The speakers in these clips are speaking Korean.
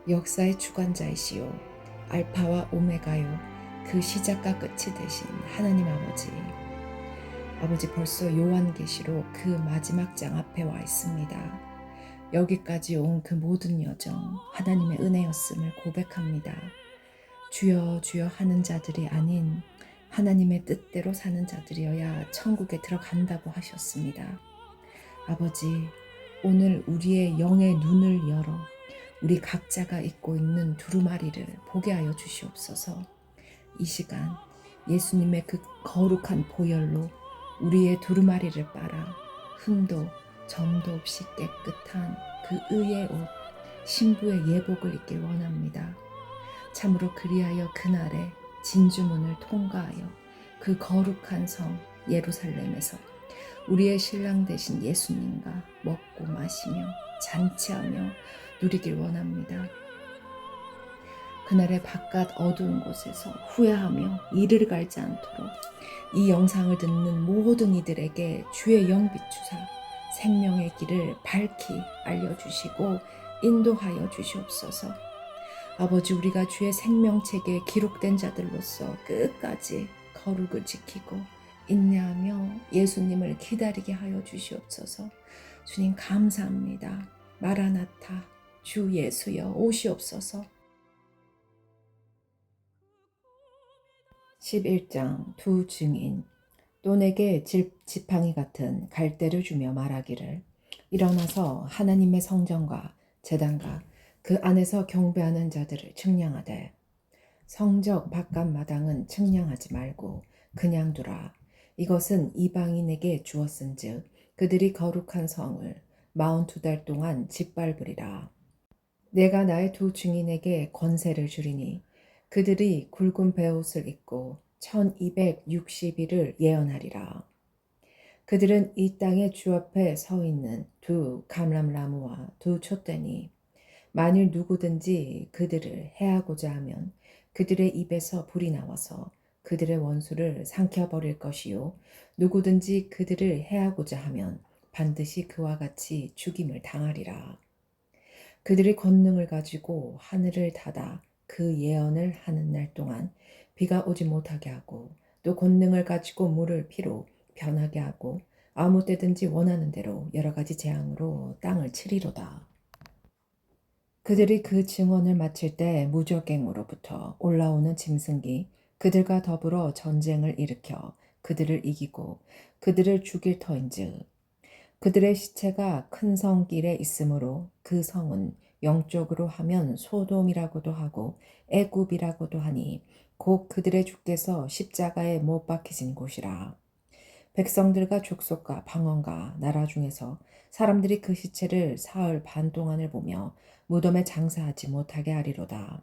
역사의 주관자이시오 알파와 오메가요 그 시작과 끝이 되신 하나님 아버지. 아버지 벌써 요한계시록 그 마지막 장 앞에 와 있습니다. 여기까지 온 그 모든 여정 하나님의 은혜였음을 고백합니다. 주여 주여 하는 자들이 아닌 하나님의 뜻대로 사는 자들이어야 천국에 들어간다고 하셨습니다. 아버지, 오늘 우리의 영의 눈을 열어 우리 각자가 입고 있는 두루마리를 보게 하여 주시옵소서. 이 시간 예수님의 그 거룩한 보혈로 우리의 두루마리를 빨아 흠도 점도 없이 깨끗한 그 의의 옷, 신부의 예복을 입길 원합니다. 참으로 그리하여 그날에 진주문을 통과하여 그 거룩한 성 예루살렘에서 우리의 신랑 되신 예수님과 먹고 마시며 잔치하며 누리길 원합니다. 그날의 바깥 어두운 곳에서 후회하며 이를 갈지 않도록 이 영상을 듣는 모든 이들에게 주의 영 비추사 생명의 길을 밝히 알려주시고 인도하여 주시옵소서. 아버지, 우리가 주의 생명책에 기록된 자들로서 끝까지 거룩을 지키고 인내하며 예수님을 기다리게 하여 주시옵소서. 주님 감사합니다. 마라나타 주 예수여 오시옵소서. 11장 두 증인. 또 내게 지팡이 같은 갈대를 주며 말하기를 일어나서 하나님의 성전과 제단과 그 안에서 경배하는 자들을 측량하되 성적 바깥 마당은 측량하지 말고 그냥 두라. 이것은 이방인에게 주었은즉 그들이 거룩한 성을 42달 동안 짓밟으리라. 내가 나의 두 증인에게 권세를 주리니 그들이 굵은 베옷을 입고 1260일을 예언하리라. 그들은 이 땅의 주 앞에 서 있는 두 감람나무와 두 촛대니 만일 누구든지 그들을 해하고자 하면 그들의 입에서 불이 나와서 그들의 원수를 삼켜버릴 것이요 누구든지 그들을 해하고자 하면 반드시 그와 같이 죽임을 당하리라. 그들의 권능을 가지고 하늘을 닫아 그 예언을 하는 날 동안 비가 오지 못하게 하고 또 권능을 가지고 물을 피로 변하게 하고 아무 때든지 원하는 대로 여러 가지 재앙으로 땅을 치리로다. 그들이 그 증언을 마칠 때 무적갱으로부터 올라오는 짐승기 그들과 더불어 전쟁을 일으켜 그들을 이기고 그들을 죽일 터인즉 그들의 시체가 큰 성길에 있으므로 그 성은 영적으로 하면 소돔이라고도 하고 애굽이라고도 하니 곧 그들의 주께서 십자가에 못 박히신 곳이라. 백성들과 족속과 방언과 나라 중에서 사람들이 그 시체를 사흘 반 동안을 보며 무덤에 장사하지 못하게 하리로다.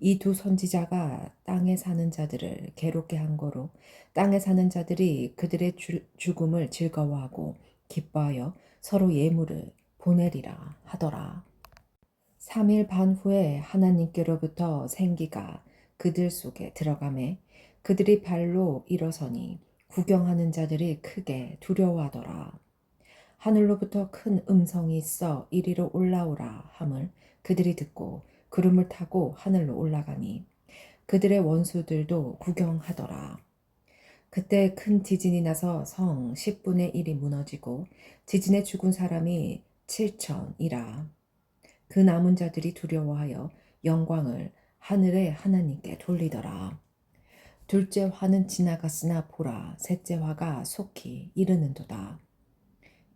이 두 선지자가 땅에 사는 자들을 괴롭게 한 거로 땅에 사는 자들이 그들의 죽음을 즐거워하고 기뻐하여 서로 예물을 보내리라 하더라. 3일 반 후에 하나님께로부터 생기가 그들 속에 들어가매 그들이 발로 일어서니 구경하는 자들이 크게 두려워하더라. 하늘로부터 큰 음성이 있어 이리로 올라오라 함을 그들이 듣고 구름을 타고 하늘로 올라가니 그들의 원수들도 구경하더라. 그때 큰 지진이 나서 성 10분의 1이 무너지고 지진에 죽은 사람이 7천이라. 그 남은 자들이 두려워하여 영광을 하늘의 하나님께 돌리더라. 둘째 화는 지나갔으나 보라 셋째 화가 속히 이르는도다.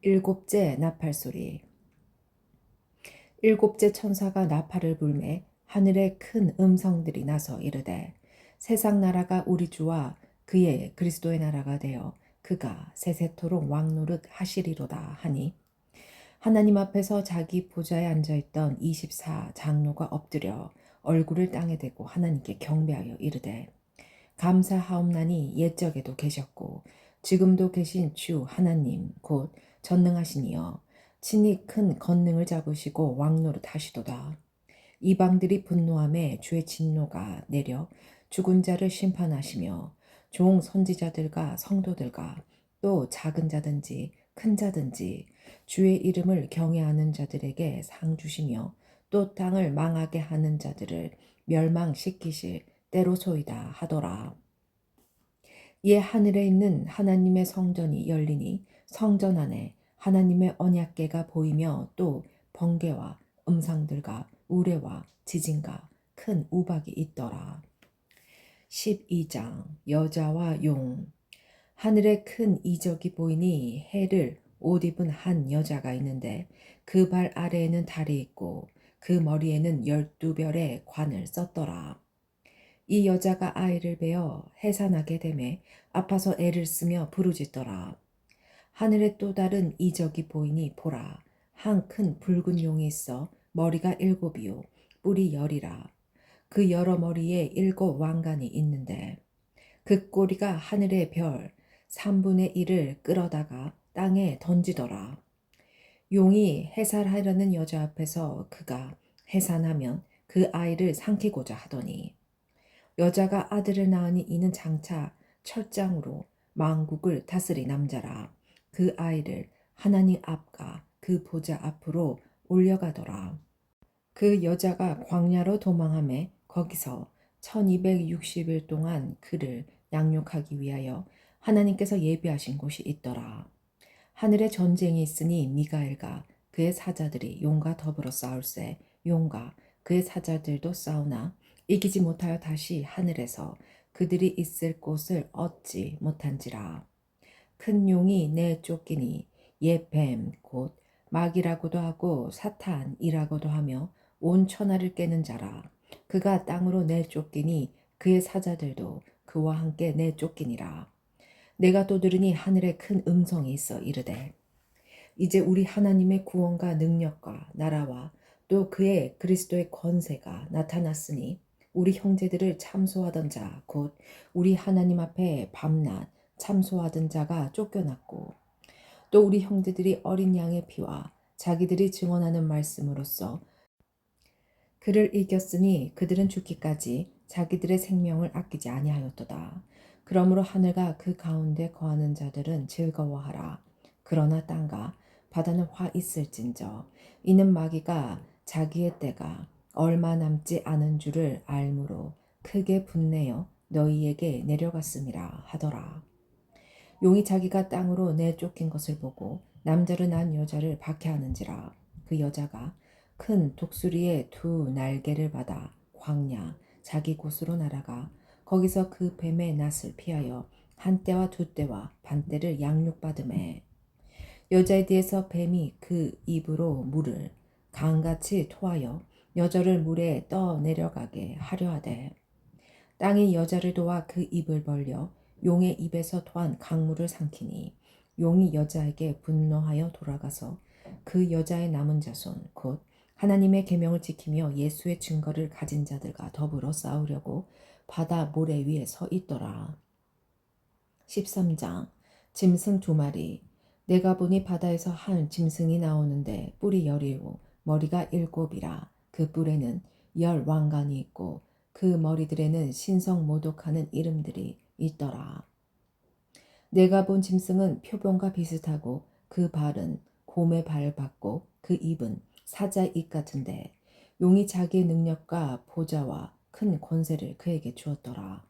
일곱째 나팔 소리. 일곱째 천사가 나팔을 불매 하늘에 큰 음성들이 나서 이르되 세상 나라가 우리 주와 그의 그리스도의 나라가 되어 그가 세세토록 왕노릇 하시리로다 하니 하나님 앞에서 자기 보좌에 앉아있던 24 장로가 엎드려 얼굴을 땅에 대고 하나님께 경배하여 이르되 감사하옵나니 옛적에도 계셨고 지금도 계신 주 하나님 곧 전능하신 이여 친히 큰 권능을 잡으시고 왕노릇 하시도다. 이방들이 분노함에 주의 진노가 내려 죽은 자를 심판하시며 종 선지자들과 성도들과 또 작은 자든지 큰 자든지 주의 이름을 경외하는 자들에게 상 주시며 또 땅을 망하게 하는 자들을 멸망시키실 때로소이다 하더라. 이에 하늘에 있는 하나님의 성전이 열리니 성전 안에 하나님의 언약궤가 보이며 또 번개와 음성들과 우레와 지진과 큰 우박이 있더라. 12장 여자와 용. 하늘에 큰 이적이 보이니 해를 옷 입은 한 여자가 있는데 그 발 아래에는 달이 있고 그 머리에는 12별의 관을 썼더라. 이 여자가 아이를 베어 해산하게 되매 아파서 애를 쓰며 부르짖더라. 하늘에 또 다른 이적이 보이니 보라, 한 큰 붉은 용이 있어 머리가 7이요 뿔이 10이라. 그 여러 머리에 7 왕관이 있는데 그 꼬리가 하늘의 별 3분의 1을 끌어다가 땅에 던지더라. 용이 해산하려는 여자 앞에서 그가 해산하면 그 아이를 삼키고자 하더니 여자가 아들을 낳으니 이는 장차 철장으로 만국을 다스릴 남자라. 그 아이를 하나님 앞과 그 보좌 앞으로 올려가더라. 그 여자가 광야로 도망하매 거기서 1260일 동안 그를 양육하기 위하여 하나님께서 예비하신 곳이 있더라. 하늘에 전쟁이 있으니 미가엘과 그의 사자들이 용과 더불어 싸울세 용과 그의 사자들도 싸우나 이기지 못하여 다시 하늘에서 그들이 있을 곳을 얻지 못한지라. 큰 용이 내쫓기니 옛 뱀 곧 마귀라고도 하고 사탄이라고도 하며 온 천하를 깨는 자라. 그가 땅으로 내쫓기니 그의 사자들도 그와 함께 내쫓기니라. 내가 또 들으니 하늘에 큰 음성이 있어 이르되 이제 우리 하나님의 구원과 능력과 나라와 또 그의 그리스도의 권세가 나타났으니 우리 형제들을 참소하던 자 곧 우리 하나님 앞에 밤낮 참소하던 자가 쫓겨났고 또 우리 형제들이 어린 양의 피와 자기들이 증언하는 말씀으로써 그를 이겼으니 그들은 죽기까지 자기들의 생명을 아끼지 아니하였도다. 그러므로 하늘과 그 가운데 거하는 자들은 즐거워하라. 그러나 땅과 바다는 화 있을진저 이는 마귀가 자기의 때가 얼마 남지 않은 줄을 알므로 크게 분내어 너희에게 내려갔음이라 하더라. 용이 자기가 땅으로 내쫓긴 것을 보고 남자를 낳은 여자를 박해하는지라. 그 여자가 큰 독수리의 2 날개를 받아 광야 자기 곳으로 날아가 거기서 그 뱀의 낫을 피하여 한 때와 2 때와 반 때를 양육받음에 여자에 대해서 뱀이 그 입으로 물을 강같이 토하여 여자를 물에 떠 내려가게 하려 하되 땅이 여자를 도와 그 입을 벌려 용의 입에서 토한 강물을 삼키니 용이 여자에게 분노하여 돌아가서 그 여자의 남은 자손 곧 하나님의 계명을 지키며 예수의 증거를 가진 자들과 더불어 싸우려고 바다 모래 위에 서 있더라. 13장 짐승 2마리. 내가 보니 바다에서 한 짐승이 나오는데 뿔이 10이요 머리가 7이라. 그 뿔에는 10 왕관이 있고 그 머리들에는 신성 모독하는 이름들이 있더라. 내가 본 짐승은 표범과 비슷하고 그 발은 곰의 발 같고 그 입은 사자의 입 같은데 용이 자기의 능력과 보좌와 큰 권세를 그에게 주었더라.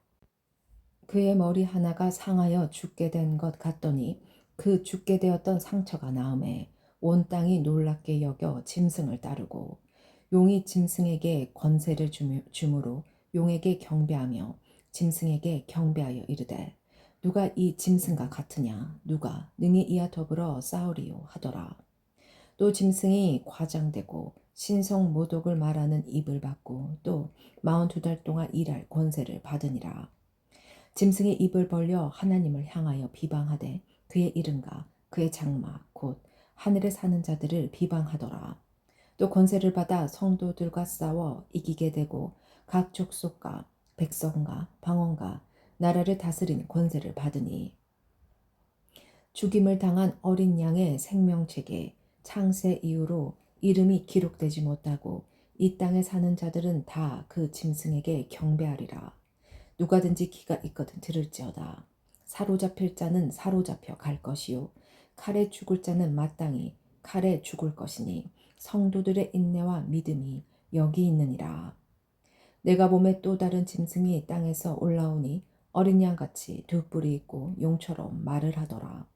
그의 머리 하나가 상하여 죽게 된 것 같더니 그 죽게 되었던 상처가 나음에 온 땅이 놀랍게 여겨 짐승을 따르고 용이 짐승에게 권세를 주므로 용에게 경배하며 짐승에게 경배하여 이르되 누가 이 짐승과 같으냐 누가 능히 이와 더불어 싸우리요 하더라. 또 짐승이 과장되고 신성 모독을 말하는 입을 받고 또 42달 동안 일할 권세를 받으니라. 짐승이 입을 벌려 하나님을 향하여 비방하되 그의 이름과 그의 장막 곧 하늘에 사는 자들을 비방하더라. 또 권세를 받아 성도들과 싸워 이기게 되고 각 족속과 백성과 방언과 나라를 다스리는 권세를 받으니 죽임을 당한 어린 양의 생명책에 창세 이후로 이름이 기록되지 못하고 이 땅에 사는 자들은 다 그 짐승에게 경배하리라. 누가든지 귀가 있거든 들을지어다. 사로잡힐 자는 사로잡혀 갈 것이요 칼에 죽을 자는 마땅히 칼에 죽을 것이니 성도들의 인내와 믿음이 여기 있느니라. 내가 몸에 또 다른 짐승이 땅에서 올라오니 어린 양같이 두 뿔이 있고 용처럼 말을 하더라.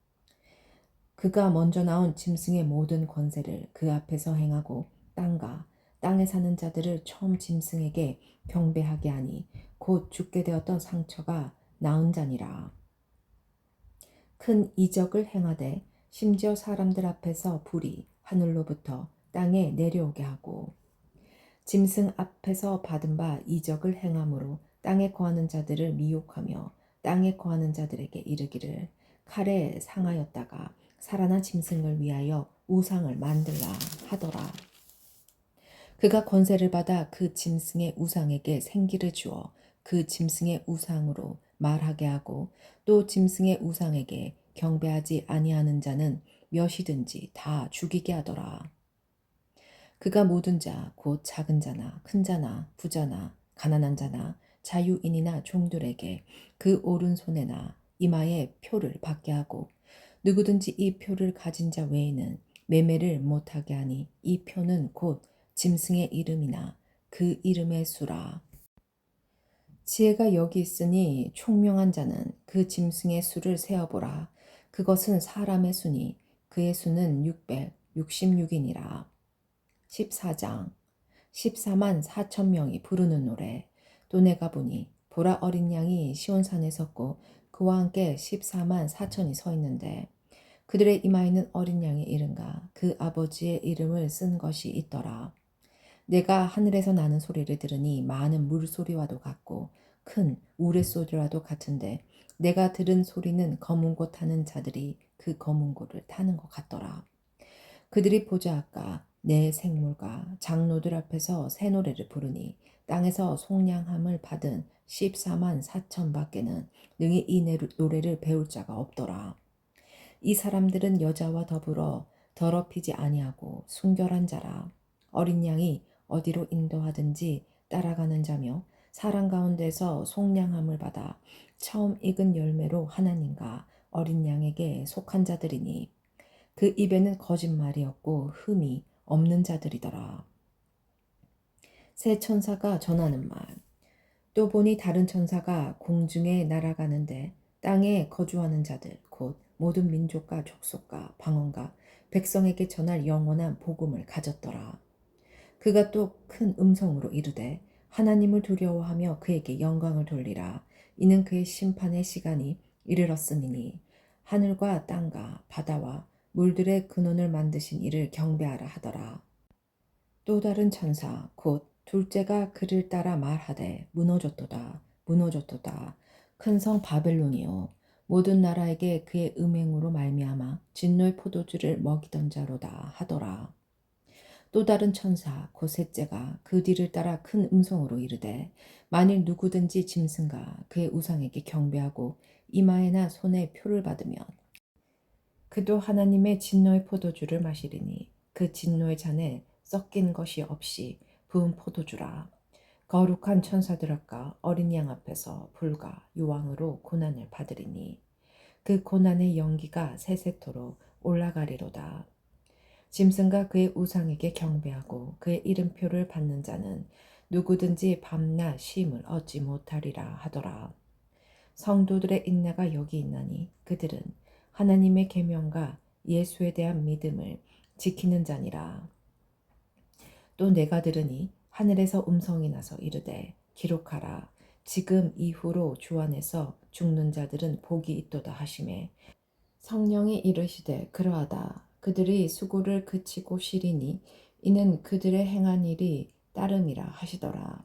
그가 먼저 나온 짐승의 모든 권세를 그 앞에서 행하고 땅과 땅에 사는 자들을 처음 짐승에게 경배하게 하니 곧 죽게 되었던 상처가 나은 자니라. 큰 이적을 행하되 심지어 사람들 앞에서 불이 하늘로부터 땅에 내려오게 하고 짐승 앞에서 받은 바 이적을 행함으로 땅에 거하는 자들을 미혹하며 땅에 거하는 자들에게 이르기를 칼에 상하였다가 살아난 짐승을 위하여 우상을 만들라 하더라. 그가 권세를 받아 그 짐승의 우상에게 생기를 주어 그 짐승의 우상으로 말하게 하고 또 짐승의 우상에게 경배하지 아니하는 자는 몇이든지 다 죽이게 하더라. 그가 모든 자, 곧 작은 자나 큰 자나 부자나 가난한 자나 자유인이나 종들에게 그 오른손에나 이마에 표를 받게 하고 누구든지 이 표를 가진 자 외에는 매매를 못하게 하니 이 표는 곧 짐승의 이름이나 그 이름의 수라. 지혜가 여기 있으니 총명한 자는 그 짐승의 수를 세어보라. 그것은 사람의 수니 그의 수는 666이니라. 14장 14만 4천 명이 부르는 노래. 또 내가 보니 보라 어린 양이 시온산에 섰고 그와 함께 14만 4천이 서 있는데 그들의 이마에는 어린 양의 이름과 그 아버지의 이름을 쓴 것이 있더라. 내가 하늘에서 나는 소리를 들으니 많은 물소리와도 같고 큰 우레소리와도 같은데 내가 들은 소리는 검은 고 타는 자들이 그 검은 고를 타는 것 같더라. 그들이 보좌악과 내 생물과 장로들 앞에서 새 노래를 부르니 땅에서 속량함을 받은 14만 4천 밖에는 능히 이 노래를 배울 자가 없더라. 이 사람들은 여자와 더불어 더럽히지 아니하고 순결한 자라. 어린 양이 어디로 인도하든지 따라가는 자며 사람 가운데서 속량함을 받아 처음 익은 열매로 하나님과 어린 양에게 속한 자들이니 그 입에는 거짓말이 없고 흠이 없는 자들이더라. 새 천사가 전하는 말. 또 보니 다른 천사가 공중에 날아가는데 땅에 거주하는 자들 곧 모든 민족과 족속과 방언과 백성에게 전할 영원한 복음을 가졌더라. 그가 또 큰 음성으로 이르되 하나님을 두려워하며 그에게 영광을 돌리라. 이는 그의 심판의 시간이 이르렀으니 하늘과 땅과 바다와 물들의 근원을 만드신 이를 경배하라 하더라. 또 다른 천사 곧 둘째가 그를 따라 말하되 무너졌도다 무너졌도다 큰 성 바벨론이요 모든 나라에게 그의 음행으로 말미암아 진노의 포도주를 먹이던 자로다 하더라. 또 다른 천사 곧 셋째가 그 뒤를 따라 큰 음성으로 이르되 만일 누구든지 짐승과 그의 우상에게 경배하고 이마에나 손에 표를 받으면 그도 하나님의 진노의 포도주를 마시리니 그 진노의 잔에 섞인 것이 없이 부은 포도주라. 거룩한 천사들 앞과 어린 양 앞에서 불과 유황으로 고난을 받으리니 그 고난의 연기가 세세토록 올라가리로다. 짐승과 그의 우상에게 경배하고 그의 이름표를 받는 자는 누구든지 밤낮 쉼을 얻지 못하리라 하더라. 성도들의 인내가 여기 있나니 그들은 하나님의 계명과 예수에 대한 믿음을 지키는 자니라. 또 내가 들으니 하늘에서 음성이 나서 이르되 기록하라. 지금 이후로 주 안에서 죽는 자들은 복이 있도다 하시매 성령이 이르시되 그러하다. 그들이 수고를 그치고 쉬리니 이는 그들의 행한 일이 따름이라 하시더라.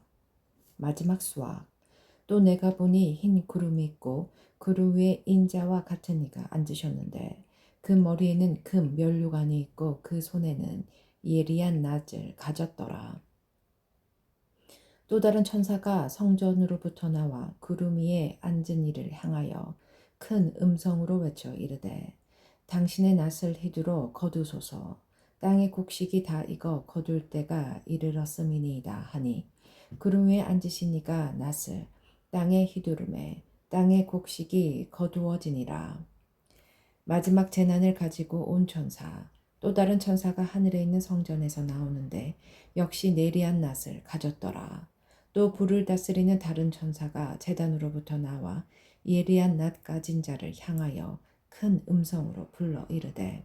마지막 수학. 또 내가 보니 흰 구름이 있고 구름 위에 인자와 같은 이가 앉으셨는데 그 머리에는 금 면류관이 있고 그 손에는 예리한 낫을 가졌더라. 또 다른 천사가 성전으로부터 나와 구름 위에 앉은 이를 향하여 큰 음성으로 외쳐 이르되 당신의 낫을 휘두르 거두소서. 땅의 곡식이 다 익어 거둘 때가 이르렀음이니이다 하니 구름 위에 앉으신 이가 낫을 땅에 휘두르매 땅의 곡식이 거두어지니라. 마지막 재난을 가지고 온 천사 또 다른 천사가 하늘에 있는 성전에서 나오는데 역시 내리한 낫을 가졌더라. 또 불을 다스리는 다른 천사가 제단으로부터 나와 예리한 낫 가진 자를 향하여 큰 음성으로 불러 이르되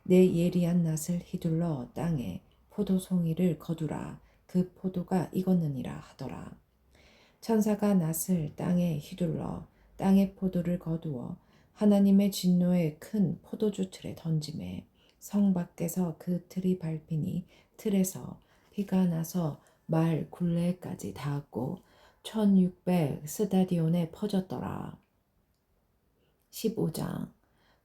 내 예리한 낫을 휘둘러 땅에 포도송이를 거두라. 그 포도가 익었느니라 하더라. 천사가 낫을 땅에 휘둘러 땅의 포도를 거두어 하나님의 진노의 큰 포도주 틀에 던짐에 성 밖에서 그 틀이 밟히니 틀에서 피가 나서 말 굴레까지 닿았고 1600 스다디온에 퍼졌더라. 15장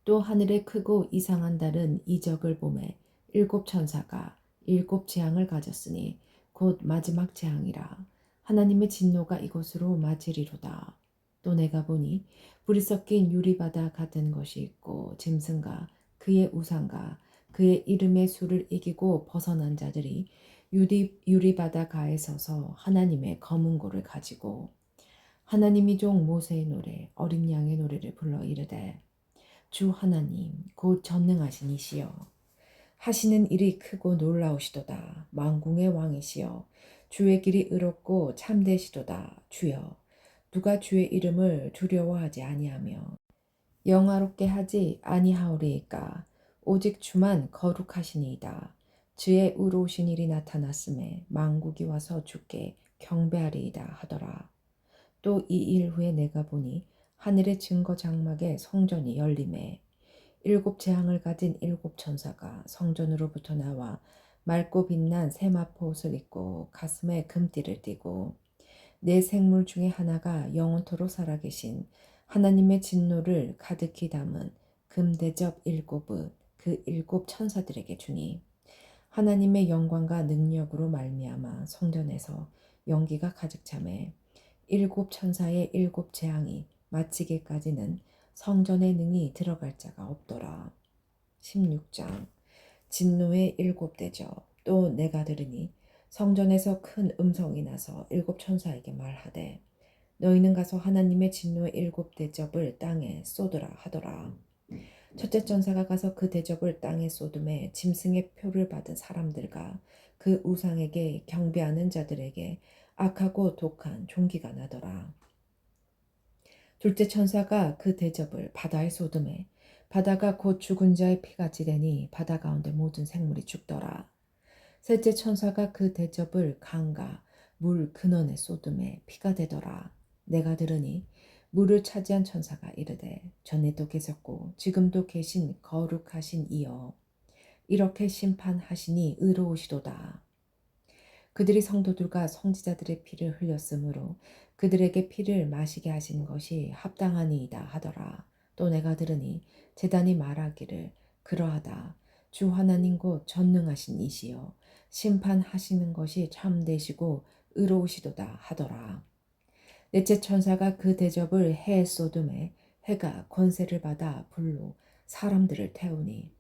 또 하늘에 크고 이상한 다른 이적을 보매 일곱 천사가 일곱 재앙을 가졌으니 곧 마지막 재앙이라. 하나님의 진노가 이곳으로 맞으리로다. 또 내가 보니 불이 섞인 유리바다 같은 것이 있고 짐승과 그의 우상과 그의 이름의 수를 이기고 벗어난 자들이 유리바다 가에 서서 하나님의 검은 고를 가지고 하나님이 종 모세의 노래 어린 양의 노래를 불러 이르되 주 하나님 곧 전능하신 이시여 하시는 일이 크고 놀라우시도다. 만궁의 왕이시여 주의 길이 의롭고 참되시도다. 주여 누가 주의 이름을 두려워하지 아니하며 영화롭게 하지 아니하오리이까 오직 주만 거룩하시니이다. 주의 의로우신 일이 나타났음에 만국이 와서 주께 경배하리이다 하더라. 또 이 일 후에 내가 보니 하늘의 증거 장막에 성전이 열림에 일곱 재앙을 가진 일곱 천사가 성전으로부터 나와 맑고 빛난 세마포 옷을 입고 가슴에 금띠를 띠고 네 생물 중에 하나가 영원토록 살아계신 하나님의 진노를 가득히 담은 금대접 일곱을 그 일곱 천사들에게 주니 하나님의 영광과 능력으로 말미암아 성전에서 연기가 가득 차매 일곱 천사의 일곱 재앙이 마치기까지는 성전의 능이 들어갈 자가 없더라. 16장 진노의 일곱 대접 또 내가 들으니 성전에서 큰 음성이 나서 일곱 천사에게 말하되 너희는 가서 하나님의 진노의 일곱 대접을 땅에 쏟으라 하더라. 첫째 천사가 가서 그 대접을 땅에 쏟음에 짐승의 표를 받은 사람들과 그 우상에게 경배하는 자들에게 악하고 독한 종기가 나더라. 둘째 천사가 그 대접을 바다에 쏟음에 바다가 곧 죽은 자의 피같이 되니 바다 가운데 모든 생물이 죽더라. 셋째 천사가 그 대접을 강과 물 근원에 쏟음에 피가 되더라. 내가 들으니 물을 차지한 천사가 이르되 전에도 계셨고 지금도 계신 거룩하신 이여 이렇게 심판하시니 의로우시도다. 그들이 성도들과 성지자들의 피를 흘렸으므로 그들에게 피를 마시게 하신 것이 합당하니이다 하더라. 또 내가 들으니 제단이 말하기를 그러하다. 주 하나님 곧 전능하신 이시여 심판하시는 것이 참되시고 의로우시도다 하더라. 넷째 천사가 그 대접을 해에 쏟음에 해가 권세를 받아 불로 사람들을 태우니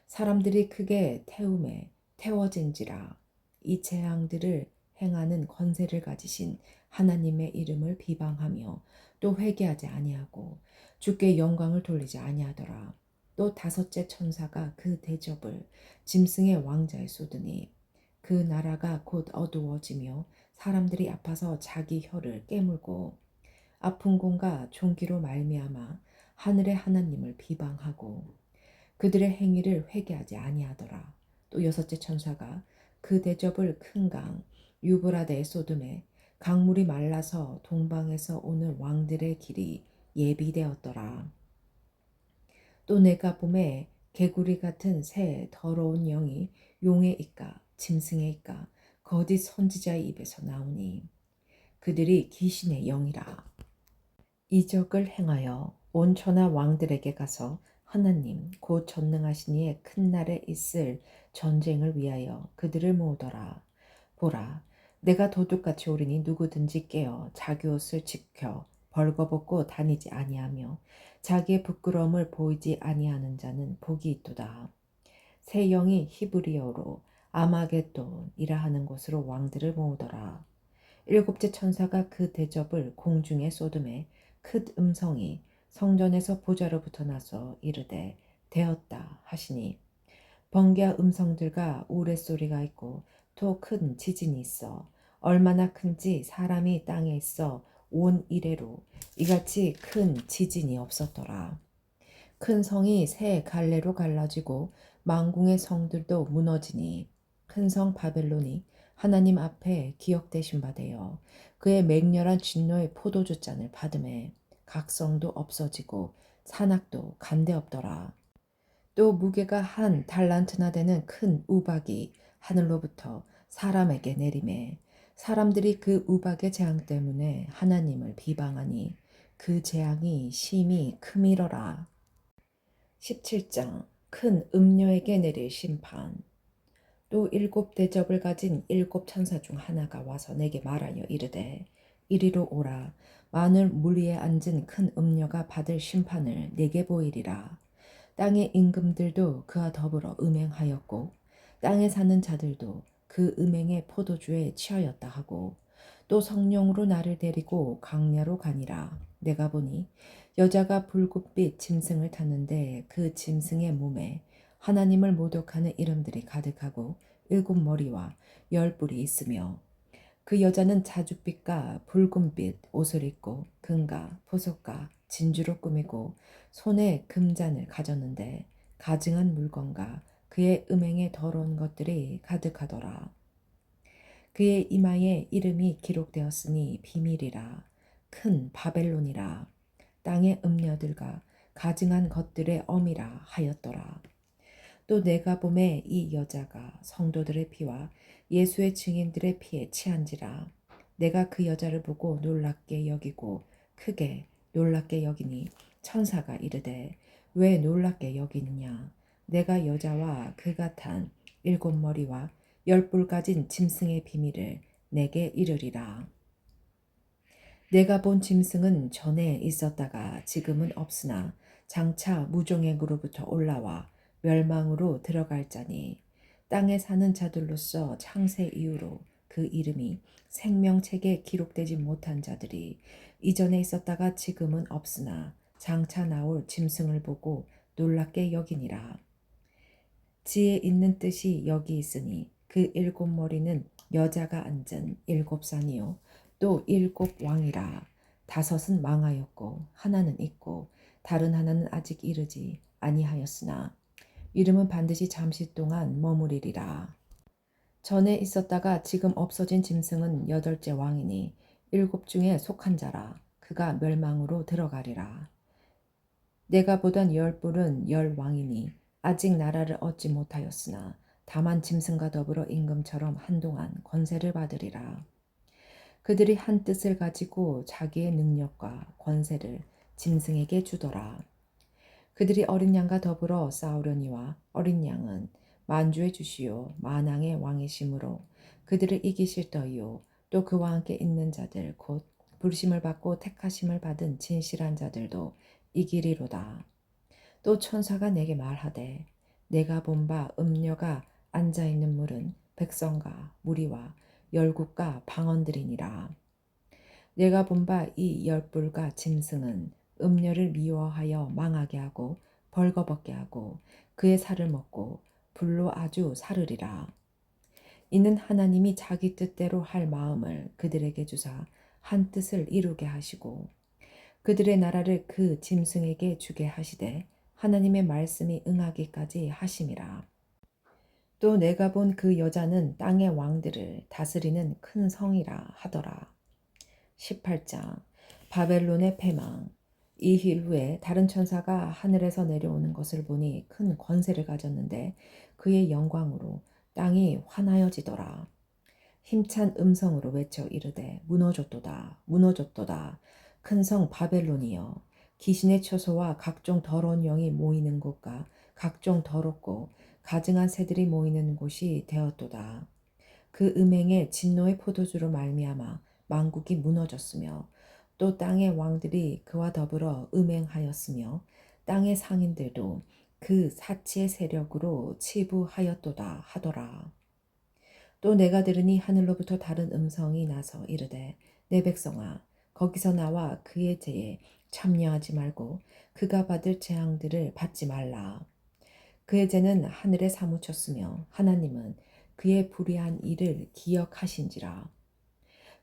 사람들이 크게 태움에 태워진지라. 이 재앙들을 행하는 권세를 가지신 하나님의 이름을 비방하며 또 회개하지 아니하고 주께 영광을 돌리지 아니하더라. 또 다섯째 천사가 그 대접을 짐승의 왕자에 쏟으니 그 나라가 곧 어두워지며 사람들이 아파서 자기 혀를 깨물고 아픈 공과 종기로 말미암아 하늘의 하나님을 비방하고 그들의 행위를 회개하지 아니하더라. 또 여섯째 천사가 그 대접을 큰 강 유브라데에 쏟음에 강물이 말라서 동방에서 오는 왕들의 길이 예비되었더라. 또 내가 봄에 개구리 같은 새 더러운 영이 용의 입과 짐승의 입과 거짓 선지자의 입에서 나오니 그들이 귀신의 영이라. 이적을 행하여 온 천하 왕들에게 가서 하나님 곧 전능하신 이의 큰 날에 있을 전쟁을 위하여 그들을 모으더라. 보라, 내가 도둑같이 오리니 누구든지 깨어 자기 옷을 지켜 벌거벗고 다니지 아니하며 자기의 부끄러움을 보이지 아니하는 자는 복이 있도다. 새 영이 히브리어로 아마겟돈이라 하는 곳으로 왕들을 모으더라. 일곱째 천사가 그 대접을 공중에 쏟음에 큰 음성이 성전에서 보좌로부터 나서 이르되 되었다 하시니 번개와 음성들과 우레소리가 있고 또 큰 지진이 있어. 얼마나 큰지 사람이 땅에 있어 온 이래로 이같이 큰 지진이 없었더라. 큰 성이 세 갈래로 갈라지고 망궁의 성들도 무너지니 큰 성 바벨론이 하나님 앞에 기억되신 바 되어 그의 맹렬한 진노의 포도주 잔을 받음에 각 성도 없어지고 산악도 간데 없더라. 또 무게가 한 달란트나 되는 큰 우박이 하늘로부터 사람에게 내림에 사람들이 그 우박의 재앙 때문에 하나님을 비방하니 그 재앙이 심히 크미러라. 17장 큰 음녀에게 내릴 심판. 또 일곱 대접을 가진 일곱 천사 중 하나가 와서 내게 말하여 이르되 이리로 오라. 마늘 물 위에 앉은 큰 음녀가 받을 심판을 내게 보이리라. 땅의 임금들도 그와 더불어 음행하였고 땅에 사는 자들도 그 음행의 포도주에 취하였다 하고 또 성령으로 나를 데리고 강야로 가니라. 내가 보니 여자가 붉은빛 짐승을 탔는데 그 짐승의 몸에 하나님을 모독하는 이름들이 가득하고 일곱 머리와 열 뿔이 있으며 그 여자는 자줏빛과 붉은빛 옷을 입고 금과 보석과 진주로 꾸미고 손에 금잔을 가졌는데 가증한 물건과 그의 음행에 더러운 것들이 가득하더라. 그의 이마에 이름이 기록되었으니 비밀이라 큰 바벨론이라 땅의 음녀들과 가증한 것들의 엄이라 하였더라. 또 내가 봄에 이 여자가 성도들의 피와 예수의 증인들의 피에 취한지라. 내가 그 여자를 보고 놀랍게 여기고 크게 놀랍게 여기니 천사가 이르되 왜 놀랍게 여기느냐. 내가 여자와 그가 탄 일곱 머리와 열 뿔 가진 짐승의 비밀을 내게 이르리라. 내가 본 짐승은 전에 있었다가 지금은 없으나 장차 무종행으로부터 올라와 멸망으로 들어갈 자니 땅에 사는 자들로서 창세 이후로 그 이름이 생명책에 기록되지 못한 자들이 이전에 있었다가 지금은 없으나 장차 나올 짐승을 보고 놀랍게 여기니라. 지혜 있는 뜻이 여기 있으니 그 일곱 머리는 여자가 앉은 일곱 산이요 또 일곱 왕이라. 다섯은 망하였고 하나는 있고 다른 하나는 아직 이르지 아니하였으나 이름은 반드시 잠시 동안 머무리리라. 전에 있었다가 지금 없어진 짐승은 여덟째 왕이니 일곱 중에 속한 자라. 그가 멸망으로 들어가리라. 내가 보던 열 뿔은 열 왕이니 아직 나라를 얻지 못하였으나 다만 짐승과 더불어 임금처럼 한동안 권세를 받으리라. 그들이 한 뜻을 가지고 자기의 능력과 권세를 짐승에게 주더라. 그들이 어린 양과 더불어 싸우려니와 어린 양은 만주의 주시요 만왕의 왕이시므로 그들을 이기실 터이요 또 그와 함께 있는 자들 곧 부르심을 받고 택하심을 받은 진실한 자들도 이기리로다. 또 천사가 내게 말하되 내가 본 바 음녀가 앉아있는 물은 백성과 무리와 열국과 방언들이니라. 내가 본 바 이 열불과 짐승은 음녀를 미워하여 망하게 하고 벌거벗게 하고 그의 살을 먹고 불로 아주 사르리라. 이는 하나님이 자기 뜻대로 할 마음을 그들에게 주사 한 뜻을 이루게 하시고 그들의 나라를 그 짐승에게 주게 하시되 하나님의 말씀이 응하기까지 하심이라. 또 내가 본 그 여자는 땅의 왕들을 다스리는 큰 성이라 하더라. 18장 바벨론의 패망. 이 일 후에 다른 천사가 하늘에서 내려오는 것을 보니 큰 권세를 가졌는데 그의 영광으로 땅이 환하여지더라. 힘찬 음성으로 외쳐 이르되 무너졌도다 무너졌도다 큰 성 바벨론이여 귀신의 처소와 각종 더러운 영이 모이는 곳과 각종 더럽고 가증한 새들이 모이는 곳이 되었도다. 그 음행의 진노의 포도주로 말미암아 만국이 무너졌으며 또 땅의 왕들이 그와 더불어 음행하였으며 땅의 상인들도 그 사치의 세력으로 치부하였도다 하더라. 또 내가 들으니 하늘로부터 다른 음성이 나서 이르되 내 백성아 거기서 나와 그의 죄에 참여하지 말고 그가 받을 재앙들을 받지 말라. 그의 죄는 하늘에 사무쳤으며 하나님은 그의 불의한 일을 기억하신지라.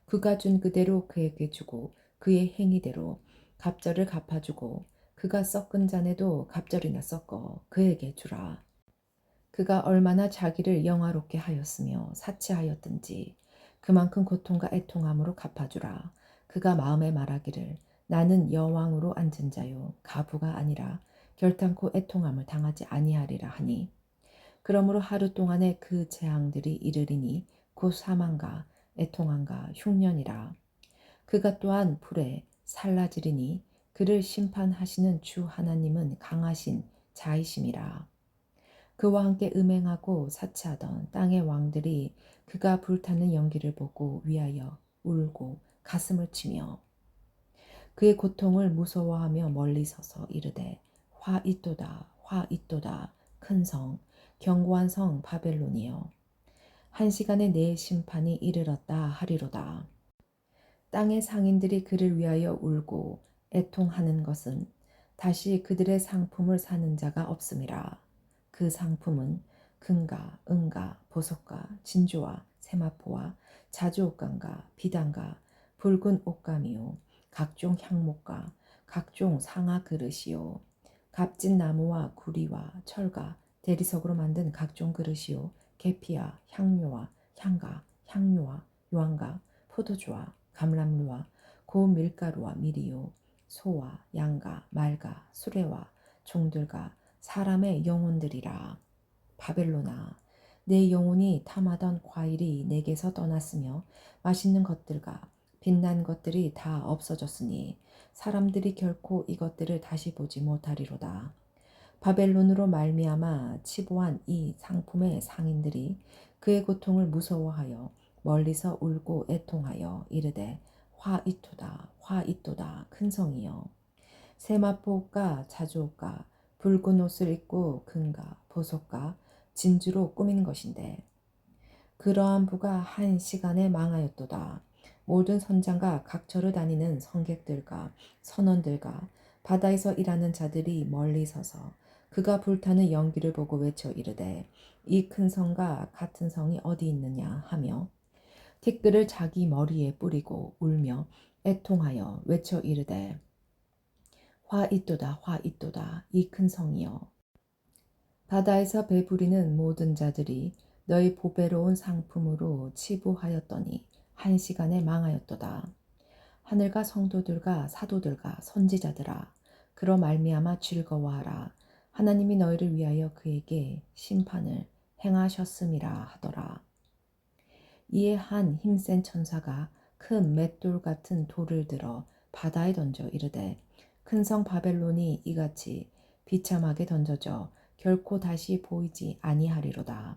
그가 준 그대로 그에게 주고 그의 행위대로 갑절을 갚아주고 그가 섞은 잔에도 갑절이나 섞어 그에게 주라. 그가 얼마나 자기를 영화롭게 하였으며 사치하였든지 그만큼 고통과 애통함으로 갚아주라. 그가 마음에 말하기를 나는 여왕으로 앉은 자요 가부가 아니라 결탄코 애통함을 당하지 아니하리라 하니 그러므로 하루 동안에 그 재앙들이 이르리니 곧 사망과 애통함과 흉년이라. 그가 또한 불에 살라지리니 그를 심판하시는 주 하나님은 강하신 자이심이라. 그와 함께 음행하고 사치하던 땅의 왕들이 그가 불타는 연기를 보고 위하여 울고 가슴을 치며 그의 고통을 무서워하며 멀리 서서 이르되 화 있도다 화 있도다 큰 성 견고한 성 바벨론이여 한 시간에 내 심판이 이르렀다 하리로다. 땅의 상인들이 그를 위하여 울고 애통하는 것은 다시 그들의 상품을 사는 자가 없음이라. 그 상품은 금과 은과 보석과 진주와 세마포와 자주옷감과 비단과 붉은 옷감이요 각종 향목과 각종 상아 그릇이요 값진 나무와 구리와 철과 대리석으로 만든 각종 그릇이요 계피와 향료와 향가 향료와 요한과 포도주와 감람류와 고운 밀가루와 미리요 소와 양과 말과 수레와 종들과 사람의 영혼들이라. 바벨로나 내 영혼이 탐하던 과일이 내게서 떠났으며 맛있는 것들과 빛난 것들이 다 없어졌으니 사람들이 결코 이것들을 다시 보지 못하리로다. 바벨론으로 말미암아 치부한 이 상품의 상인들이 그의 고통을 무서워하여 멀리서 울고 애통하여 이르되 화 있도다 화 있도다 큰 성이여 세마포옷과 자주옷과 붉은 옷을 입고 금과 보석과 진주로 꾸민 것인데 그러한 부가 한 시간에 망하였도다. 모든 선장과 각처를 다니는 성객들과 선원들과 바다에서 일하는 자들이 멀리 서서 그가 불타는 연기를 보고 외쳐 이르되 이 큰 성과 같은 성이 어디 있느냐 하며 티끌을 자기 머리에 뿌리고 울며 애통하여 외쳐 이르되 화 있도다 화 있도다 이 큰 성이여 바다에서 배부리는 모든 자들이 너희 보배로운 상품으로 치부하였더니 한 시간에 망하였도다. 하늘과 성도들과 사도들과 선지자들아 그러 말미암아 즐거워하라. 하나님이 너희를 위하여 그에게 심판을 행하셨음이라 하더라. 이에 한 힘센 천사가 큰 맷돌 같은 돌을 들어 바다에 던져 이르되 큰 성 바벨론이 이같이 비참하게 던져져 결코 다시 보이지 아니하리로다.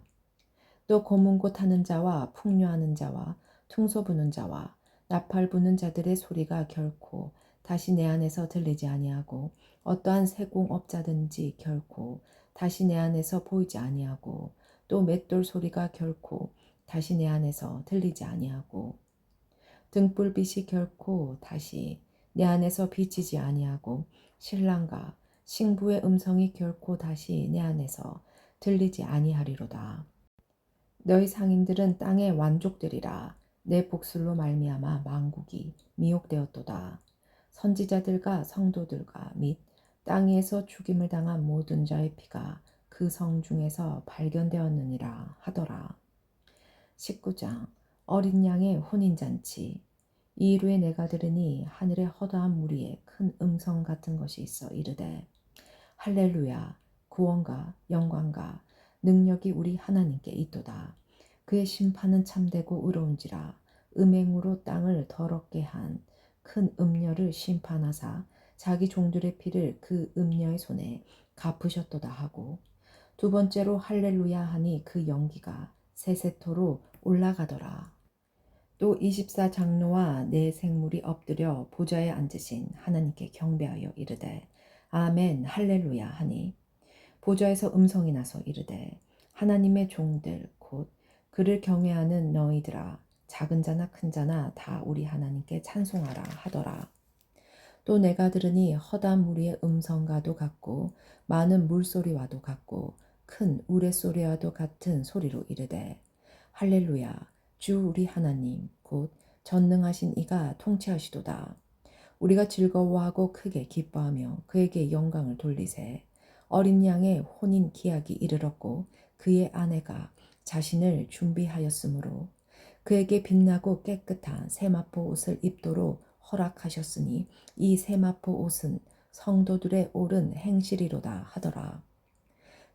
또 검은 곳 하는 자와 풍요하는 자와 퉁소 부는 자와 나팔 부는 자들의 소리가 결코 다시 내 안에서 들리지 아니하고 어떠한 세공업자든지 결코 다시 내 안에서 보이지 아니하고 또 맷돌 소리가 결코 다시 내 안에서 들리지 아니하고 등불빛이 결코 다시 내 안에서 비치지 아니하고 신랑과 신부의 음성이 결코 다시 내 안에서 들리지 아니하리로다. 너희 상인들은 땅의 완족되리라. 내 복술로 말미암아 만국이 미혹되었도다. 선지자들과 성도들과 및 땅에서 죽임을 당한 모든 자의 피가 그 성 중에서 발견되었느니라 하더라. 19장 어린 양의 혼인잔치. 이 이후에 내가 들으니 하늘의 허다한 무리에 큰 음성 같은 것이 있어 이르되 할렐루야 구원과 영광과 능력이 우리 하나님께 있도다. 그의 심판은 참되고 의로운지라 음행으로 땅을 더럽게 한 큰 음녀를 심판하사 자기 종들의 피를 그 음녀의 손에 갚으셨도다 하고 두 번째로 할렐루야 하니 그 연기가 세세토로 올라가더라. 또 24장로와 네 생물이 엎드려 보좌에 앉으신 하나님께 경배하여 이르되 아멘 할렐루야 하니 보좌에서 음성이 나서 이르되 하나님의 종들 곧 그를 경외하는 너희들아 작은 자나 큰 자나 다 우리 하나님께 찬송하라 하더라. 또 내가 들으니 허다한 무리의 음성과도 같고 많은 물소리와도 같고 큰 우레소리와도 같은 소리로 이르되 할렐루야 주 우리 하나님 곧 전능하신 이가 통치하시도다. 우리가 즐거워하고 크게 기뻐하며 그에게 영광을 돌리세. 어린 양의 혼인 기약이 이르렀고 그의 아내가 자신을 준비하였으므로 그에게 빛나고 깨끗한 세마포 옷을 입도록 허락하셨으니 이 세마포 옷은 성도들의 옳은 행실이로다 하더라.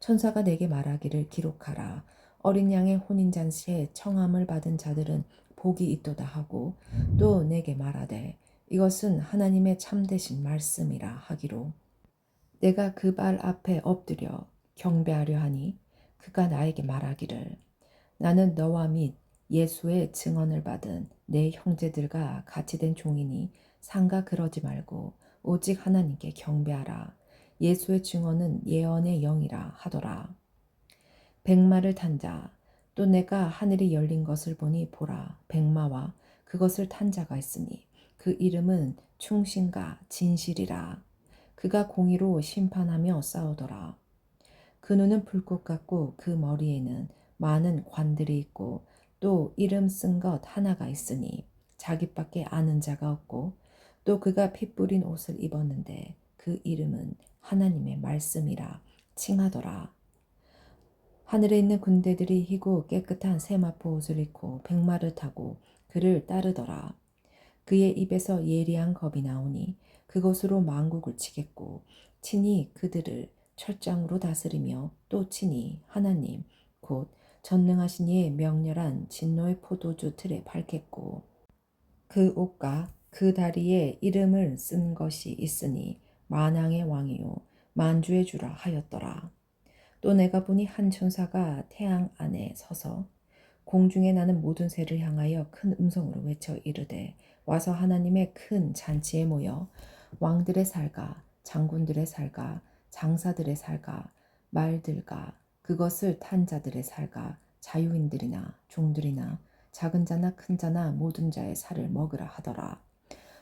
천사가 내게 말하기를 기록하라. 어린 양의 혼인잔치에 청함을 받은 자들은 복이 있도다 하고 또 내게 말하되 이것은 하나님의 참되신 말씀이라 하기로 내가 그 발 앞에 엎드려 경배하려 하니 그가 나에게 말하기를 나는 너와 및 예수의 증언을 받은 내 형제들과 같이 된 종이니 상가 그러지 말고 오직 하나님께 경배하라. 예수의 증언은 예언의 영이라 하더라. 백마를 탄 자, 또 내가 하늘이 열린 것을 보니 보라, 백마와 그것을 탄 자가 있으니 그 이름은 충신과 진실이라. 그가 공의로 심판하며 싸우더라. 그 눈은 불꽃 같고 그 머리에는 많은 관들이 있고 또 이름 쓴 것 하나가 있으니 자기밖에 아는 자가 없고 또 그가 피 뿌린 옷을 입었는데 그 이름은 하나님의 말씀이라 칭하더라. 하늘에 있는 군대들이 희고 깨끗한 세마포 옷을 입고 백마를 타고 그를 따르더라. 그의 입에서 예리한 겁이 나오니 그것으로 만국을 치겠고 친히 그들을 철장으로 다스리며 또 친히 하나님 곧 전능하신 이의 명렬한 진노의 포도주 틀에 밝혔고 그 옷과 그 다리에 이름을 쓴 것이 있으니 만왕의 왕이요 만주의 주라 하였더라. 또 내가 보니 한 천사가 태양 안에 서서 공중에 나는 모든 새를 향하여 큰 음성으로 외쳐 이르되 와서 하나님의 큰 잔치에 모여 왕들의 살과 장군들의 살과 장사들의 살과 말들과 그것을 탄 자들의 살과 자유인들이나 종들이나 작은 자나 큰 자나 모든 자의 살을 먹으라 하더라.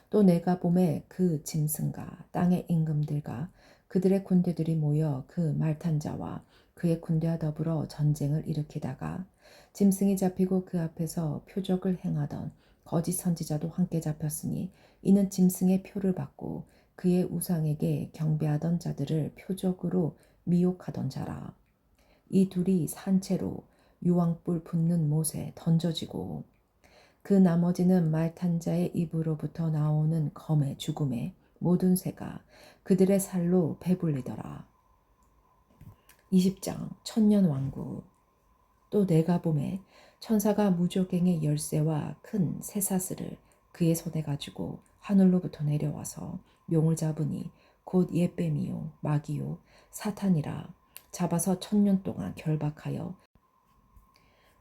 또 내가 봄에 그 짐승과 땅의 임금들과 그들의 군대들이 모여 그 말탄 자와 그의 군대와 더불어 전쟁을 일으키다가 짐승이 잡히고 그 앞에서 표적을 행하던 거짓 선지자도 함께 잡혔으니 이는 짐승의 표를 받고 그의 우상에게 경배하던 자들을 표적으로 미혹하던 자라. 이 둘이 산채로 유황불 붙는 못에 던져지고 그 나머지는 말탄 자의 입으로부터 나오는 검의 죽음에 모든 새가 그들의 살로 배불리더라. 20장 천년왕국. 또 내가 봄에 천사가 무저갱의 열쇠와 큰 쇠사슬을 그의 손에 가지고 하늘로부터 내려와서 용을 잡으니 곧 옛뱀이요 마귀요 사탄이라 잡아서 1000년 동안 결박하여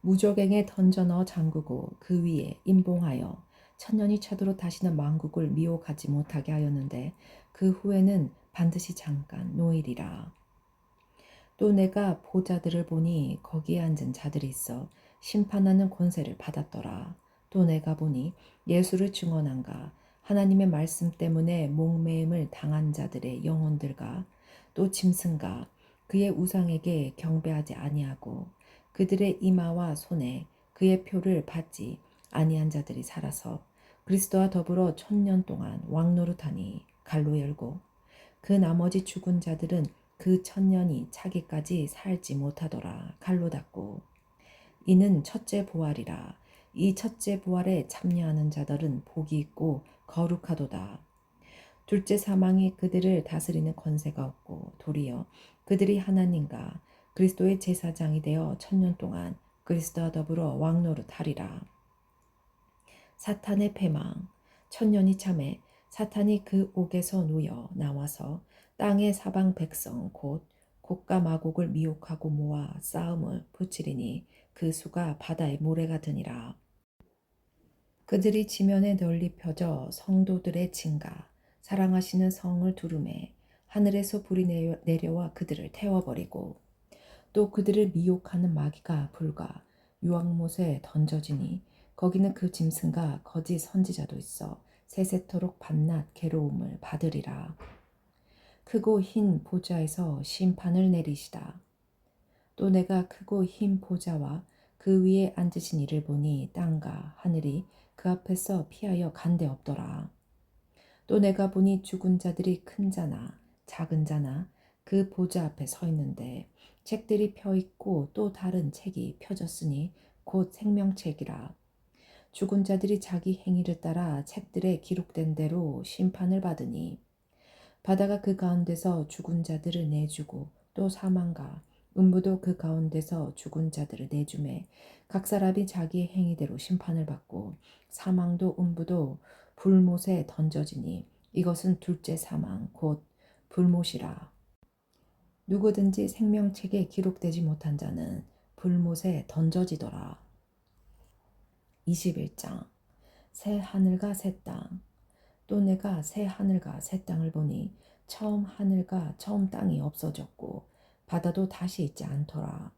무저갱에 던져 넣어 잠그고 그 위에 임봉하여 1000년이 차도록 다시는 만국을 미혹하지 못하게 하였는데 그 후에는 반드시 잠깐 노일이라. 또 내가 보자들을 보니 거기에 앉은 자들이 있어 심판하는 권세를 받았더라. 또 내가 보니 예수를 증언한가 하나님의 말씀 때문에 목매임을 당한 자들의 영혼들과 또 짐승과 그의 우상에게 경배하지 아니하고 그들의 이마와 손에 그의 표를 받지 아니한 자들이 살아서 그리스도와 더불어 1000년 동안 왕노릇하니 갈로 열고 그 나머지 죽은 자들은 그 1000년이 차기까지 살지 못하더라 갈로 닫고 이는 첫째 부활이라. 이 첫째 부활에 참여하는 자들은 복이 있고 거룩하도다. 둘째 사망이 그들을 다스리는 권세가 없고 도리어 그들이 하나님과 그리스도의 제사장이 되어 1000년 동안 그리스도와 더불어 왕노릇하리라. 사탄의 패망. 1000년이 참에 사탄이 그 옥에서 누여 나와서 땅의 사방 백성 곧 곡과 마곡을 미혹하고 모아 싸움을 붙이리니 그 수가 바다의 모래가 드니라. 그들이 지면에 널리 펴져 성도들의 증가 사랑하시는 성을 두루매 하늘에서 불이 내려와 그들을 태워버리고 또 그들을 미혹하는 마귀가 불과 유황못에 던져지니 거기는 그 짐승과 거짓 선지자도 있어 세세토록 밤낮 괴로움을 받으리라. 크고 흰 보좌에서 심판을 내리시다. 또 내가 크고 흰 보좌와 그 위에 앉으신 이를 보니 땅과 하늘이 그 앞에서 피하여 간데 없더라. 또 내가 보니 죽은 자들이 큰 자나 작은 자나 그 보좌 앞에 서 있는데 책들이 펴 있고 또 다른 책이 펴졌으니 곧 생명책이라. 죽은 자들이 자기 행위를 따라 책들에 기록된 대로 심판을 받으니 바다가 그 가운데서 죽은 자들을 내주고 또 사망과 음부도 그 가운데서 죽은 자들을 내주매 각 사람이 자기의 행위대로 심판을 받고 사망도 음부도 불못에 던져지니 이것은 둘째 사망 곧 불못이라. 누구든지 생명책에 기록되지 못한 자는 불못에 던져지더라. 21장 새 하늘과 새 땅. 또 내가 새 하늘과 새 땅을 보니 처음 하늘과 처음 땅이 없어졌고 바다도 다시 있지 않더라.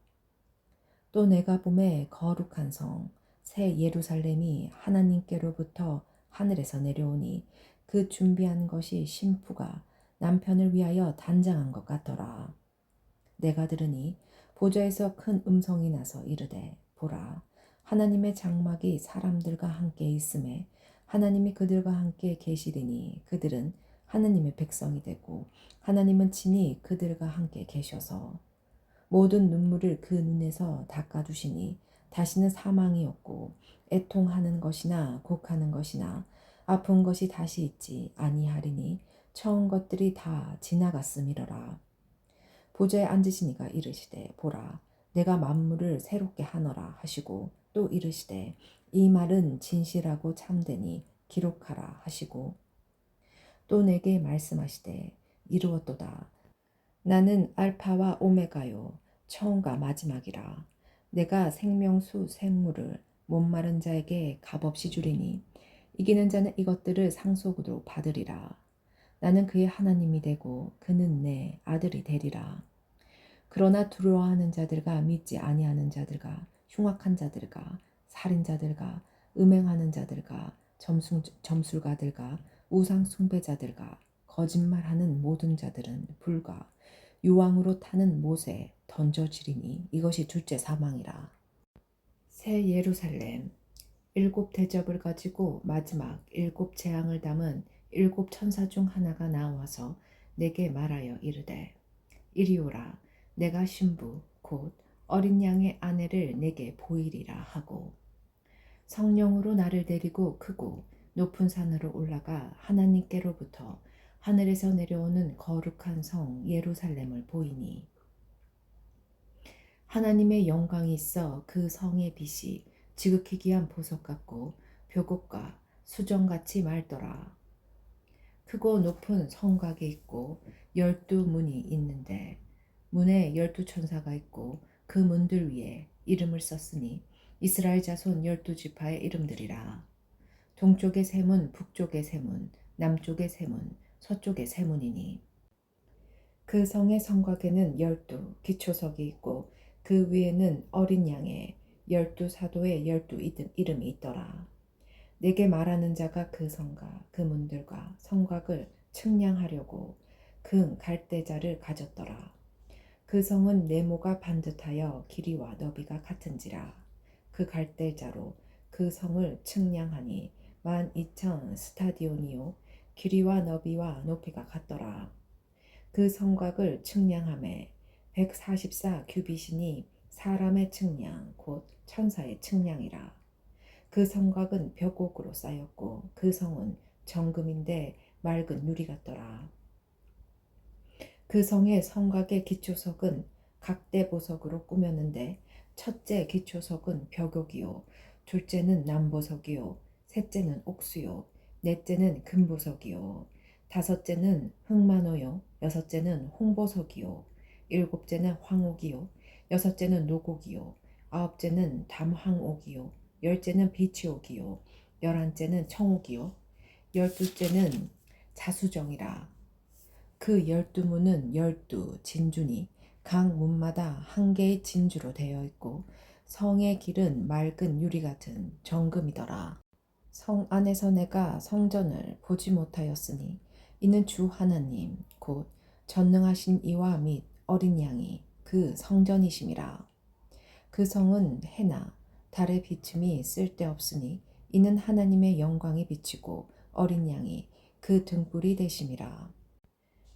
또 내가 보매 거룩한 성, 새 예루살렘이 하나님께로부터 하늘에서 내려오니 그 준비한 것이 신부가 남편을 위하여 단장한 것 같더라. 내가 들으니 보좌에서 큰 음성이 나서 이르되 보라 하나님의 장막이 사람들과 함께 있음에 하나님이 그들과 함께 계시리니 그들은 하나님의 백성이 되고 하나님은 친히 그들과 함께 계셔서 모든 눈물을 그 눈에서 닦아주시니 다시는 사망이 없고 애통하는 것이나 곡하는 것이나 아픈 것이 다시 있지 아니하리니 처음 것들이 다 지나갔음이러라. 보좌에 앉으신 이가 이르시되 보라 내가 만물을 새롭게 하노라 하시고 또 이르시되 이 말은 진실하고 참되니 기록하라 하시고 또 내게 말씀하시되 이루었도다. 나는 알파와 오메가요 처음과 마지막이라. 내가 생명수 생물을 목마른 자에게 값없이 주리니 이기는 자는 이것들을 상속으로 받으리라. 나는 그의 하나님이 되고 그는 내 아들이 되리라. 그러나 두려워하는 자들과 믿지 아니하는 자들과 흉악한 자들과 살인자들과 음행하는 자들과 점술가들과 우상 숭배자들과 거짓말하는 모든 자들은 불과 유황으로 타는 못에 던져지리니 이것이 둘째 사망이라. 새 예루살렘 일곱 대접을 가지고 마지막 일곱 재앙을 담은 일곱 천사 중 하나가 나와서 내게 말하여 이르되 이리 오라 내가 신부 곧 어린 양의 아내를 내게 보이리라 하고 성령으로 나를 데리고 크고 높은 산으로 올라가 하나님께로부터 하늘에서 내려오는 거룩한 성 예루살렘을 보이니 하나님의 영광이 있어 그 성의 빛이 지극히 귀한 보석 같고 벽옥과 수정같이 맑더라. 크고 높은 성곽이 있고 12문이 있는데 문에 12천사가 있고 그 문들 위에 이름을 썼으니 이스라엘 자손 12지파의 이름들이라. 동쪽의 세 문, 북쪽의 세 문, 남쪽의 세 문, 서쪽의 세 문이니 그 성의 성곽에는 12기초석이 있고 그 위에는 어린 양의 12사도의 12이름이 있더라. 내게 말하는 자가 그 성과 그 문들과 성곽을 측량하려고 그 갈대자를 가졌더라. 그 성은 네모가 반듯하여 길이와 너비가 같은지라. 그 갈대자로 그 성을 측량하니 12,000 스타디온이요 길이와 너비와 높이가 같더라. 그 성곽을 측량함에 144 규빗이니 사람의 측량 곧 천사의 측량이라. 그 성곽은 벽옥으로 쌓였고 그 성은 정금인데 맑은 유리 같더라. 그 성의 성곽의 기초석은 각대 보석으로 꾸몄는데 첫째 기초석은 벽옥이요 둘째는 남보석이요 셋째는 옥수요 넷째는 금보석이요 다섯째는 흑마노요 여섯째는 홍보석이요 일곱째는 황옥이요 여섯째는 노곡이요 아홉째는 담황옥이요 열째는 비치옥이요 열한째는 청옥이요 열둘째는 자수정이라. 그 12문은 12진주니 각 문마다 한 개의 진주로 되어 있고 성의 길은 맑은 유리 같은 정금이더라. 성 안에서 내가 성전을 보지 못하였으니 이는 주 하나님 곧 전능하신 이와 및 어린 양이 그 성전이심이라. 그 성은 해나 달의 비춤이 쓸데없으니 이는 하나님의 영광이 비치고 어린 양이 그 등불이 되심이라.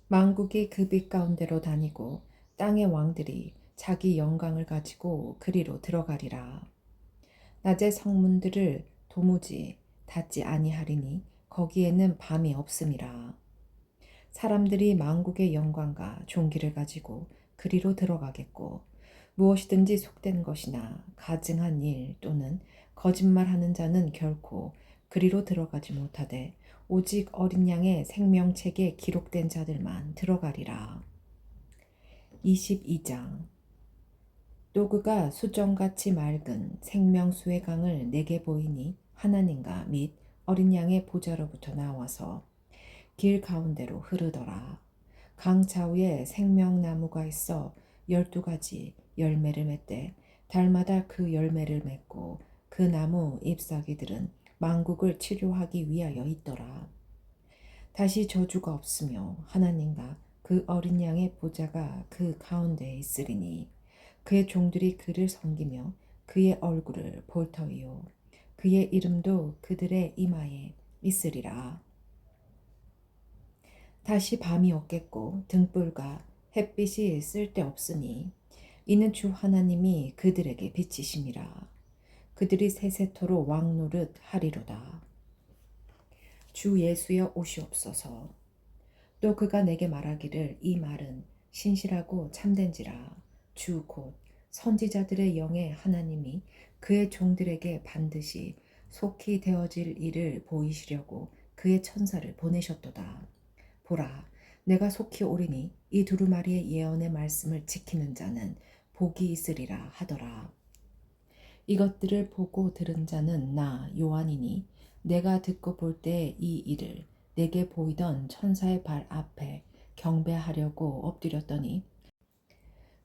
만국이 그 빛 가운데로 다니고 땅의 왕들이 자기 영광을 가지고 그리로 들어가리라. 낮의 성문들을 도무지 닫지 아니하리니 거기에는 밤이 없음이라. 사람들이 만국의 영광과 존귀를 가지고 그리로 들어가겠고 무엇이든지 속된 것이나 가증한 일 또는 거짓말하는 자는 결코 그리로 들어가지 못하되 오직 어린 양의 생명책에 기록된 자들만 들어가리라. 22장. 또 그가 수정같이 맑은 생명수의 강을 내게 보이니 하나님과 및 어린 양의 보좌로부터 나와서 길 가운데로 흐르더라. 강 좌우에 생명나무가 있어 12가지 열매를 맺되 달마다 그 열매를 맺고 그 나무 잎사귀들은 만국을 치료하기 위하여 있더라. 다시 저주가 없으며 하나님과 그 어린 양의 보좌가 그 가운데에 있으리니 그의 종들이 그를 섬기며 그의 얼굴을 볼 터이요 그의 이름도 그들의 이마에 있으리라. 다시 밤이 없겠고 등불과 햇빛이 쓸데없으니 이는 주 하나님이 그들에게 비치심이라. 그들이 세세토록 왕노릇 하리로다. 주 예수여 오시옵소서. 또 그가 내게 말하기를 이 말은 신실하고 참된지라. 주 곧 선지자들의 영의 하나님이 그의 종들에게 반드시 속히 되어질 일을 보이시려고 그의 천사를 보내셨도다. 보라, 내가 속히 오리니 이 두루마리의 예언의 말씀을 지키는 자는 복이 있으리라 하더라. 이것들을 보고 들은 자는 나 요한이니 내가 듣고 볼 때 이 일을 내게 보이던 천사의 발 앞에 경배하려고 엎드렸더니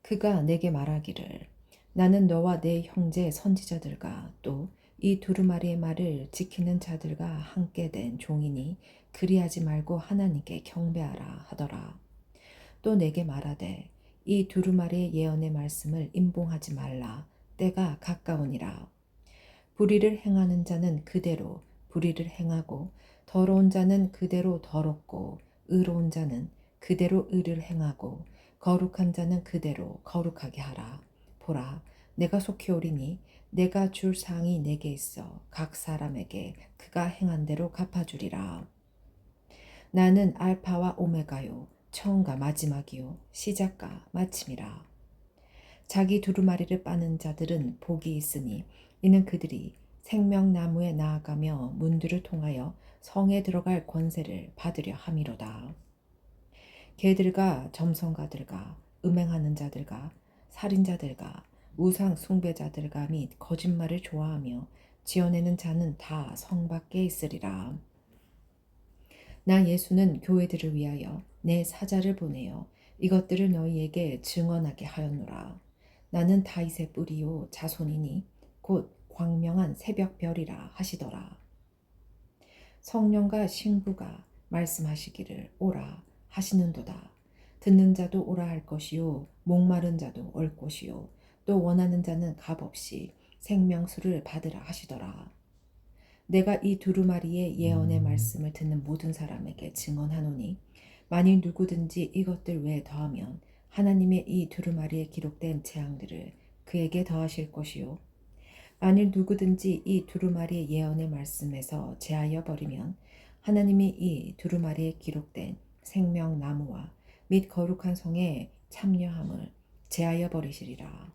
그가 내게 말하기를 나는 너와 내 형제 선지자들과 또 이 두루마리의 말을 지키는 자들과 함께 된 종이니 그리하지 말고 하나님께 경배하라 하더라. 또 내게 말하되 이 두루마리의 예언의 말씀을 임봉하지 말라. 때가 가까우니라. 불의를 행하는 자는 그대로 불의를 행하고 더러운 자는 그대로 더럽고 의로운 자는 그대로 의를 행하고 거룩한 자는 그대로 거룩하게 하라. 보라, 내가 속히 오리니 내가 줄 상이 내게 있어 각 사람에게 그가 행한 대로 갚아주리라. 나는 알파와 오메가요 처음과 마지막이요 시작과 마침이라. 자기 두루마리를 빠는 자들은 복이 있으니 이는 그들이 생명나무에 나아가며 문들을 통하여 성에 들어갈 권세를 받으려 함이로다. 개들과 점성가들과 음행하는 자들과 살인자들과 우상 숭배자들과 및 거짓말을 좋아하며 지어내는 자는 다 성 밖에 있으리라. 나 예수는 교회들을 위하여 내 사자를 보내어 이것들을 너희에게 증언하게 하였노라. 나는 다윗의 뿌리요 자손이니 곧 광명한 새벽별이라 하시더라. 성령과 신부가 말씀하시기를 오라 하시는도다. 듣는 자도 오라 할 것이요 목마른 자도 올 것이요 또 원하는 자는 값없이 생명수를 받으라 하시더라. 내가 이 두루마리의 예언의 말씀을 듣는 모든 사람에게 증언하노니 만일 누구든지 이것들 외에 더하면 하나님의 이 두루마리에 기록된 재앙들을 그에게 더하실 것이요 만일 누구든지 이 두루마리의 예언의 말씀에서 제하여 버리면 하나님이 이 두루마리에 기록된 생명나무와 및 거룩한 성에 참여함을 제하여 버리시리라.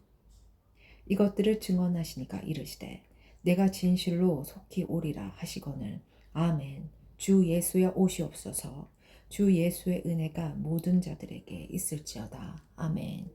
이것들을 증언하시니까 이르시되 내가 진실로 속히 오리라 하시거늘 아멘. 주 예수여 오시옵소서. 주 예수의 은혜가 모든 자들에게 있을지어다. 아멘.